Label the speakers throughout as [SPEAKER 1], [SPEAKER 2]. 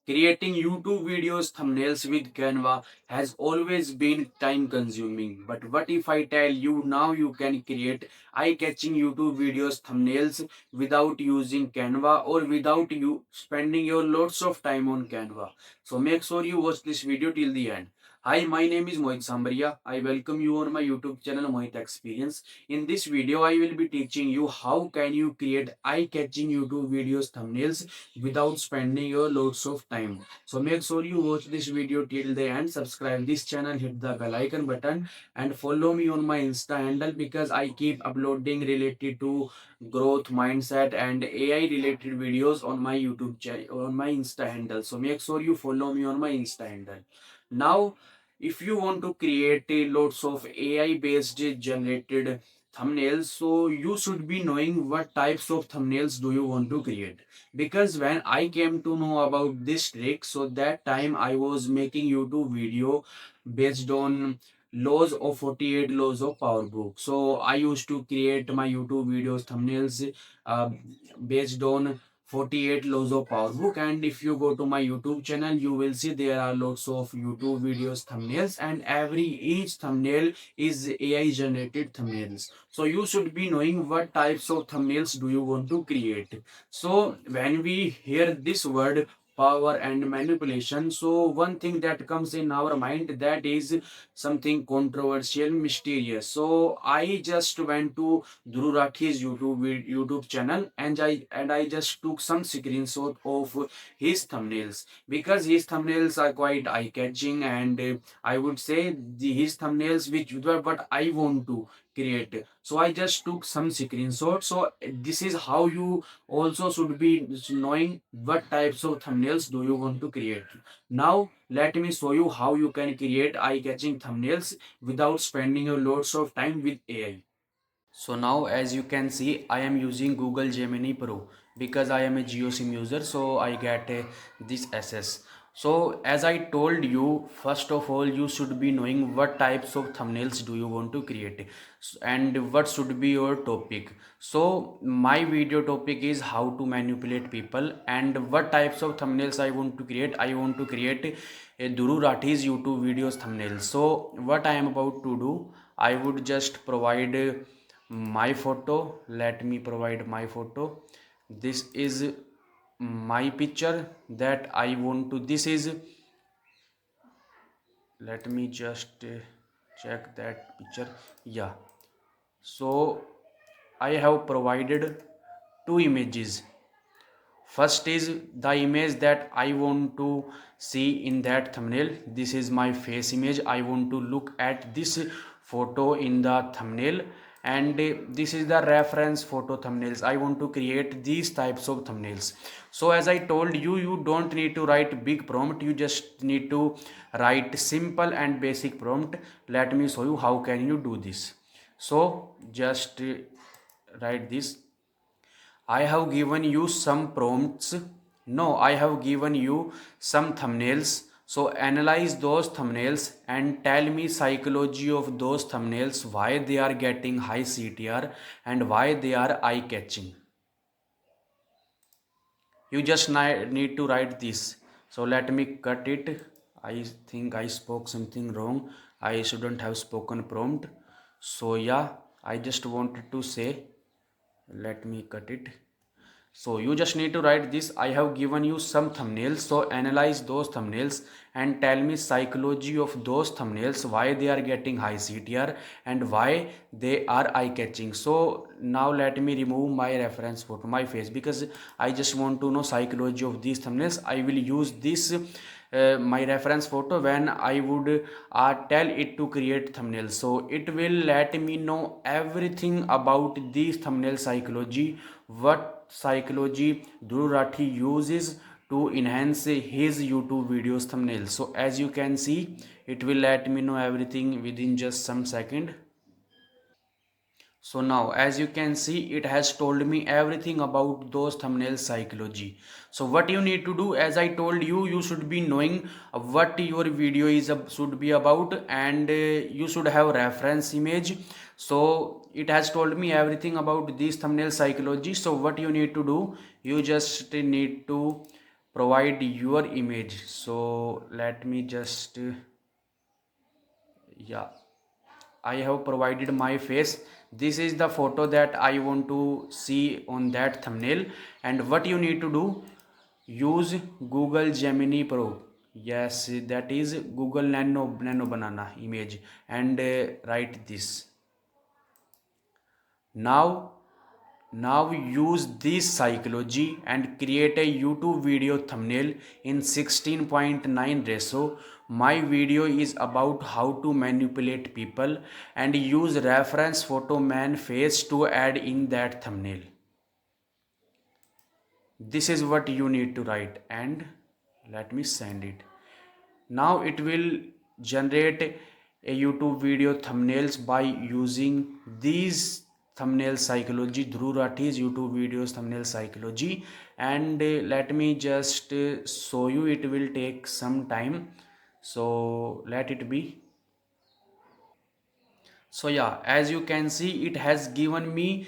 [SPEAKER 1] Creating YouTube videos thumbnails with Canva has always been time consuming. But what if I tell you now you can create eye-catching YouTube videos thumbnails without using Canva or without you spending your lots of time on Canva? So make sure you watch this video till the end. Hi, my name is Mohit Sambaria. I welcome you on my YouTube channel Mohit Experience. In this video, I will be teaching you how can you create eye-catching YouTube videos thumbnails without spending your loads of time. So make sure you watch this video till the end, subscribe this channel, hit the bell icon button and follow me on my Insta handle because I keep uploading related to growth mindset and AI related videos on my YouTube channel, on my Insta handle. So make sure you follow me on my Insta handle. Now if you want to create a lots of AI based generated thumbnails, so you should be knowing what types of thumbnails do you want to create. Because when I came to know about this trick, so that time I was making YouTube video based on laws of 48 laws of PowerBook. So I used to create my YouTube videos thumbnails uh, based on 48 laws of PowerBook. And if you go to my YouTube channel, you will see there are lots of YouTube videos thumbnails, and each thumbnail is AI generated thumbnails. So you should be knowing what types of thumbnails do you want to create. So when we hear this word power and manipulation, so one thing that comes in our mind, that is something controversial, mysterious. So I just went to Dhruv Rathi's YouTube channel, and I just took some screenshot of his thumbnails because his thumbnails are quite eye catching, and I would say his thumbnails which were what I want to create. So I just took some screenshots. So this is how you also should be knowing what types of thumbnails do you want to create. Now let me show you how you can create eye-catching thumbnails without spending a lots of time with AI. So now as you can see, I am using Google Gemini Pro because I am a GeoSim user, so I get this SS. So as I told you, first of all you should be knowing what types of thumbnails do you want to create and what should be your topic. So my video topic is how to manipulate people, and what types of thumbnails I want to create. I want to create a Dhruv Rathi's YouTube videos thumbnail. So what I am about to do, I would just provide my photo. Let me provide my photo. This is my picture that I want to, this is, let me just check that picture. Yeah, so I have provided two images. First is the image that I want to see in that thumbnail. This is my face image. I want to look at this photo in the thumbnail, and this is the reference photo thumbnails. I want to create these types of thumbnails. So as I told you, you don't need to write big prompt. You just need to write simple and basic prompt. Let me show you how can you do this. So just write this. I have given you some prompts. No, I have given you some thumbnails. So analyze those thumbnails and tell me psychology of those thumbnails, why they are getting high CTR and why they are eye catching. You just need to write this. So let me cut it. I think I spoke something wrong. I shouldn't have spoken prompt. So yeah, I just wanted to say, let me cut it. So you just need to write this. I have given you some thumbnails. So analyze those thumbnails and tell me psychology of those thumbnails, why they are getting high CTR and why they are eye catching. So now let me remove my reference photo, my face, because I just want to know psychology of these thumbnails. I will use this my reference photo when I would tell it to create thumbnails. So it will let me know everything about these thumbnail psychology, what psychology Dhruv Rathi uses to enhance his YouTube videos thumbnails. So as you can see, it will let me know everything within just some second. So now as you can see, it has told me everything about those thumbnail psychology. So what you need to do, as I told you, you should be knowing what your video is should be about, and you should have reference image. So it has told me everything about this thumbnail psychology. So what you need to do, you just need to provide your image. So let me just yeah, I have provided my face. This is the photo that I want to see on that thumbnail. And what you need to do, use Google Gemini Pro. Yes, that is Google Nano Banana image, and write this. Now, now use this psychology and create a YouTube video thumbnail in 16:9 ratio. My video is about how to manipulate people, and use reference photo man face to add in that thumbnail. This is what you need to write, and let me send it. Now it will generate a YouTube video thumbnails by using these thumbnail psychology, Dhruv Rathi's YouTube videos thumbnail psychology. And let me just show you. It will take some time, so let it be. So yeah, as you can see, it has given me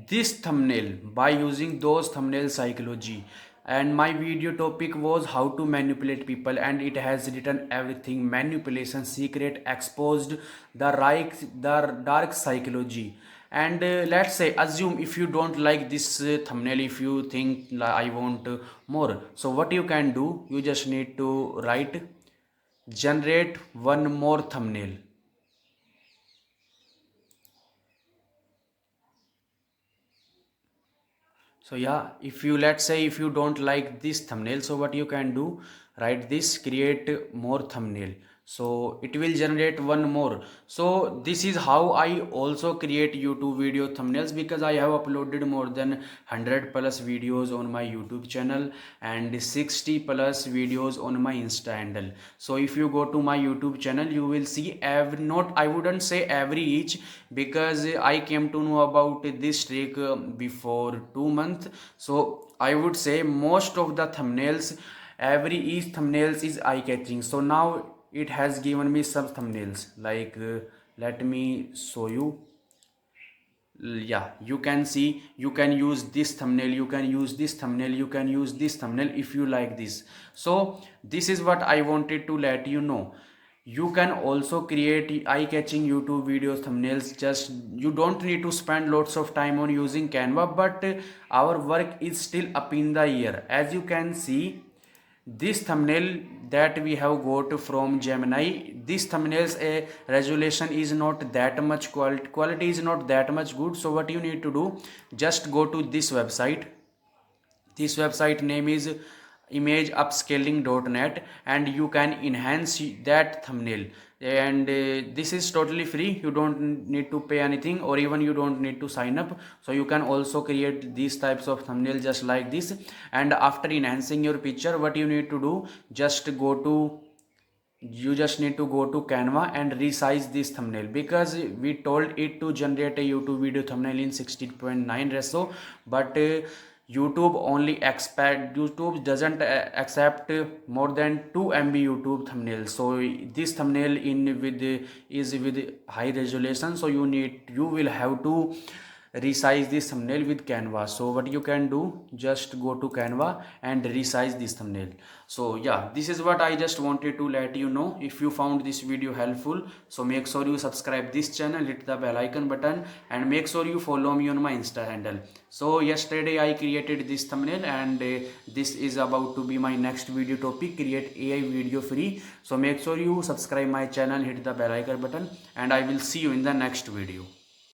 [SPEAKER 1] this thumbnail by using those thumbnail psychology, and my video topic was how to manipulate people, and it has written everything: manipulation secret exposed, the dark psychology. And let's say, assume if you don't like this thumbnail, if you think I want more, so what you can do, you just need to write generate one more thumbnail. So yeah, if you, let's say if you don't like this thumbnail, so what you can do, write this create more thumbnail, so it will generate one more. So this is how I also create YouTube video thumbnails, because I have uploaded more than 100 plus videos on my YouTube channel and 60 plus videos on my Insta handle. So if you go to my YouTube channel, you will see every, not I wouldn't say every each, because I came to know about this trick before 2 months. So I would say most of the thumbnails, every each thumbnails is eye catching. So now it has given me some thumbnails like let me show you. Yeah, you can see, you can use this thumbnail, you can use this thumbnail, you can use this thumbnail if you like this. So this is what I wanted to let you know. You can also create eye-catching YouTube videos thumbnails. Just you don't need to spend lots of time on using Canva, but our work is still up in the air. As you can see, this thumbnail that we have got from Gemini, this thumbnails a resolution is not that much, quality is not that much good. So what you need to do, just go to this website. This website name is imageupscaling.net, and you can enhance that thumbnail. And this is totally free, you don't need to pay anything, or even you don't need to sign up. So you can also create these types of thumbnail just like this. And after enhancing your picture, what you need to do, just go to, you just need to go to Canva and resize this thumbnail, because we told it to generate a YouTube video thumbnail in 16:9 ratio, but YouTube doesn't accept more than 2 MB YouTube thumbnails. So this thumbnail in with is with high resolution, so you will have to resize this thumbnail with Canva. So what you can do, just go to Canva and resize this thumbnail. So yeah, this is what I just wanted to let you know. If you found this video helpful, so make sure you subscribe this channel, hit the bell icon button, and make sure you follow me on my Insta handle. So yesterday I created this thumbnail, and this is about to be my next video topic, create AI video free. So make sure you subscribe my channel, hit the bell icon button, and I will see you in the next video.